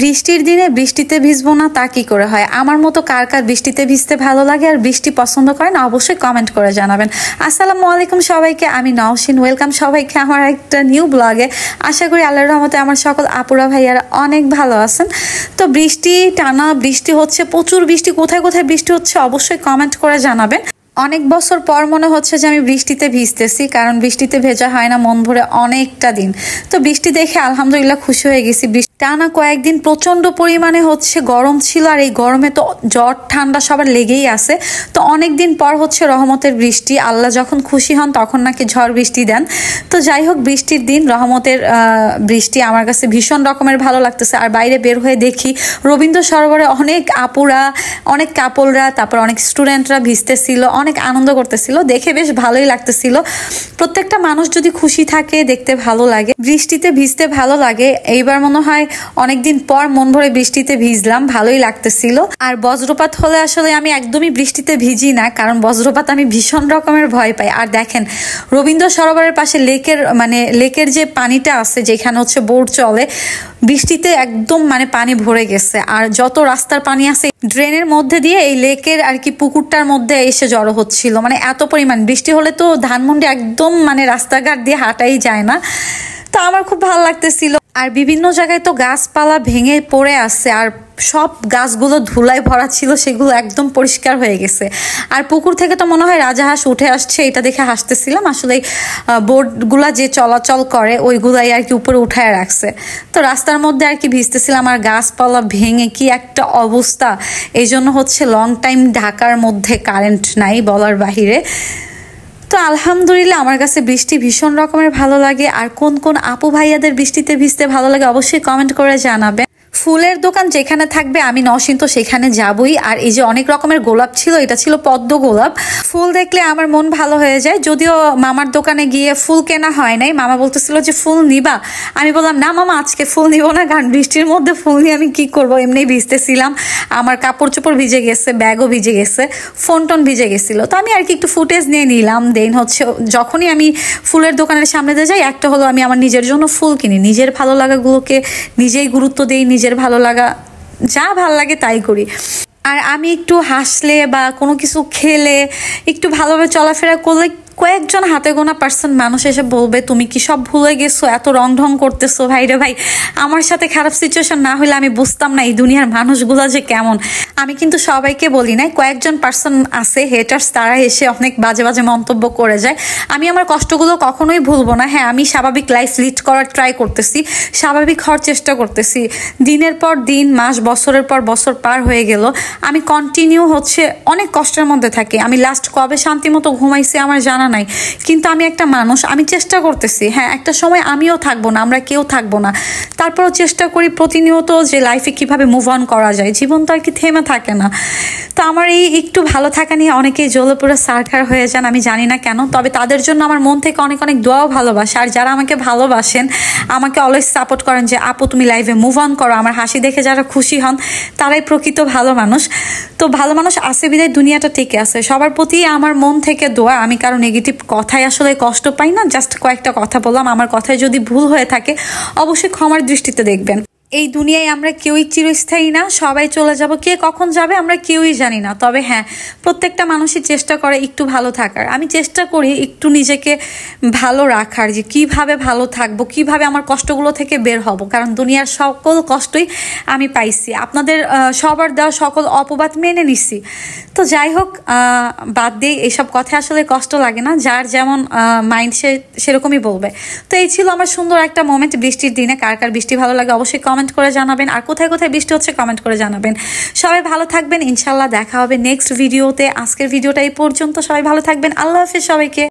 বৃষ্টির দিনে বৃষ্টিতে ভিজবো না তা কি করে হয়? আমার মতো কার কার বৃষ্টিতে ভিজতে ভালো লাগে আর বৃষ্টি পছন্দ করেন অবশ্যই কমেন্ট করে জানাবেন। আসসালামু আলাইকুম সবাইকে, আমি নওশিন। ওয়েলকাম সবাইকে আমার একটা নিউ ব্লগে। আশা করি আল্লাহর রহমতে আমার সকল আপুরা ভাইয়ারা অনেক ভালো আছেন। তো টানা বৃষ্টি হচ্ছে, প্রচুর বৃষ্টি। কোথায় কোথায় বৃষ্টি হচ্ছে অবশ্যই কমেন্ট করে জানাবেন। অনেক বছর পর মনে হচ্ছে যে আমি বৃষ্টিতে ভিজতেছি, কারণ বৃষ্টিতে ভেজা হয় না মন ভরে অনেকটা দিন। তো বৃষ্টি দেখে আলহামদুলিল্লাহ খুশি হয়ে গেছি। টানা কয়েকদিন প্রচন্ড পরিমাণে গরম ছিল, আর এই গরমে তো জ্বর ঠান্ডা সবার লেগেই আছে। তো অনেকদিন পর হচ্ছে রহমতের বৃষ্টি। আল্লাহ যখন খুশি হন তখন নাকি ঝড় বৃষ্টি দেন। তো যাই হোক, বৃষ্টির দিন রহমতের বৃষ্টি আমার কাছে ভীষণ রকমের ভালো লাগতেছে। আর বাইরে বের হয়ে দেখি রবীন্দ্র সরোবরে অনেক আপুরা, অনেক কাপলরা, তারপর অনেক স্টুডেন্টরা ভিজতেছিল, অনেক আনন্দ করতেছিল। দেখে বেশ ভালোই লাগতেছিল। প্রত্যেকটা মানুষ যদি খুশি থাকে দেখতে ভালো লাগে, বৃষ্টিতে ভিজতে ভালো লাগে। এইবার মনে হয় অনেকদিন পর মন ভরে বৃষ্টিতে ভিজলাম, ভালোই লাগতেছিল। আর বজ্রপাত হলে আসলে আমি একদমই বৃষ্টিতে ভিজি না, কারণ বজ্রপাত আমি ভীষণ রকমের ভয় পাই। আর দেখেন রবীন্দ্র সরোবরের পাশে লেকের যে পানিটা আছে, যেখানে হচ্ছে বোট চলে, বৃষ্টিতে একদম পানি ভরে গেছে। আর যত রাস্তার পানি আছে ড্রেনের মধ্যে দিয়ে এই লেকের আর কি পুকুরটার মধ্যে এসে জড়ো হচ্ছিল। এত পরিমাণ বৃষ্টি হলে তো ধানমন্ডি একদম রাস্তাঘাট দিয়ে হাঁটাই যায় না। তো আমার খুব ভালো লাগতেছিল। আর বিভিন্ন জায়গায় তো গাছপালা ভেঙে পড়ে আছে, আর সব গাছগুলো ধুলায় ভরা ছিল, সেগুলো একদম পরিষ্কার হয়ে গেছে। আর পুকুর থেকে তো মনে হয় রাজাহাঁস উঠে আসছে, এটা দেখে হাসতেছিলাম। আসলে বোটগুলা যে চলাচল করে ওইগুলাই আর কি উপরে উঠায় রাখছে। তো রাস্তার মধ্যে আর কি ভিজতেছিলাম, আর গাছপালা ভেঙে কি একটা অবস্থা। এই জন্য হচ্ছে লং টাইম ঢাকার মধ্যে কারেন্ট নাই বলার বাহিরে। তো আলহামদুলিল্লাহ আমার কাছে বৃষ্টি ভীষণ রকমের ভালো লাগে। আর কোন কোন আপু ভাইয়াদের বৃষ্টিতে ভিজতে ভালো লাগে অবশ্যই কমেন্ট করে জানাবেন। ফুলের দোকান যেখানে থাকবে আমি নওশিন তো সেখানে যাবই। আর এই যে অনেক রকমের গোলাপ ছিল, এটা ছিল পদ্ম গোলাপ। ফুল দেখলে আমার মন ভালো হয়ে যায়। যদিও মামার দোকানে গিয়ে ফুল কেনা হয় নাই, মামা বলতেছিল যে ফুল নিবা। আমি বললাম না মামা, আজকে ফুল নিব না, কারণ বৃষ্টির মধ্যে ফুল নিয়ে আমি কি করবো, এমনি ভিজতেছিলাম, আমার কাপড় চোপড় ভিজে গেছে, ব্যাগও ভিজে গেছে, ফোন টোন ভিজে গেছিল। তো আমি আর কি একটু ফুটেজ নিয়ে নিলাম। দেন হচ্ছে যখনই আমি ফুলের দোকানের সামনে দিয়ে যাই, একটা হলো আমি আমার নিজের জন্য ফুল কিনি, নিজের ভালো লাগাগুলোকে নিজেই গুরুত্ব দিই, নিজের ভালো লাগা যা ভালো লাগে তাই করি। আর আমি একটু হাসলে বা কোনো কিছু খেলে, একটু ভালোভাবে চলাফেরা করলে কয়েকজন হাতে গোনা পার্সন মানুষ এসে বলবে তুমি কি সব ভুলে গেছো, এত রং ঢং করতেছো। ভাইরে ভাই, আমার সাথে খারাপ সিচুয়েশন না হলে আমি বুঝতাম না এই দুনিয়ার মানুষগুলা যে কেমন। আমি কিন্তু সবাইকে বলি নাই, কয়েকজন পার্সন আছে হেটার্স, তারা এসে অনেক বাজে বাজে মন্তব্য করে যায়। আমি আমার কষ্টগুলো কখনোই ভুলবো না। হ্যাঁ, আমি স্বাভাবিক লাইফ লিড করার ট্রাই করতেছি, স্বাভাবিক হওয়ার চেষ্টা করতেছি। দিনের পর দিন, মাস, বছরের পর বছর পার হয়ে গেল, আমি কন্টিনিউ অনেক কষ্টের মধ্যে থাকি। আমি লাস্ট কবে শান্তি মতো ঘুমাইছি আমার জানা নাই, কিন্তু আমি একটা মানুষ, আমি চেষ্টা করতেছি। হ্যাঁ, একটা সময় আমিও থাকবো না, আমরা কেউ থাকবো না, তারপরও চেষ্টা করি প্রতিনিয়ত যে লাইফে কিভাবে মুভ অন করা যায়। জীবন তো আর কি থেমে থাকে না। তো আমার এই একটু ভালো থাকা নিয়ে অনেকেই জ্বলে পুরো সারখার হয়ে যান, আমি জানি না কেন। তবে তাদের জন্য আমার মন থেকে অনেক অনেক দোয়াও ভালোবাসা। আর যারা আমাকে ভালোবাসেন, আমাকে অলওয়েজ সাপোর্ট করেন যে আপু তুমি লাইফে মুভ অন করো, আমার হাসি দেখে যারা খুশি হন তারাই প্রকৃত ভালো মানুষ। তো ভালো মানুষ আছে বিদায় দুনিয়াটা টিকে আছে। সবার প্রতি আমার মন থেকে দোয়া। আমি কারো নেগেটিভ কথায় আসলে কষ্ট পাই না, জাস্ট কয়েকটা কথা বললাম। আমার কথায় যদি ভুল হয়ে থাকে অবশ্যই ক্ষমার দৃষ্টিতে দেখবেন। এই দুনিয়ায় আমরা কেউই চিরস্থায়ী না, সবাই চলে যাব, কে কখন যাবে আমরা কেউই জানি না। তবে হ্যাঁ, প্রত্যেকটা মানুষই চেষ্টা করে একটু ভালো থাকার। আমি চেষ্টা করি একটু নিজেকে ভালো রাখার, যে কিভাবে ভালো থাকবো, কিভাবে আমার কষ্টগুলো থেকে বের হব, কারণ দুনিয়ার সকল কষ্টই আমি পাইছি, আপনাদের সবার দেওয়া সকল অপবাদ মেনে নিছি। তো যাই হোক, বাদ দিয়ে এইসব কথা আসলে কষ্ট লাগে না, যার যেমন মাইন্ড সেরকমই বলবে। তো এই ছিল আমার সুন্দর একটা মোমেন্ট বৃষ্টির দিনে। কার কার বৃষ্টি ভালো লাগে অবশ্যই কমেন্ট করে জানাবেন। আর কোথায় কোথায় বৃষ্টি হচ্ছে কমেন্ট করে জানাবেন। সবাই ভালো থাকবেন, ইনশাল্লাহ দেখা হবে নেক্সট ভিডিওতে। আজকের ভিডিওটা এই পর্যন্ত, সবাই ভালো থাকবেন, আল্লাহ হাফেজ সবাইকে।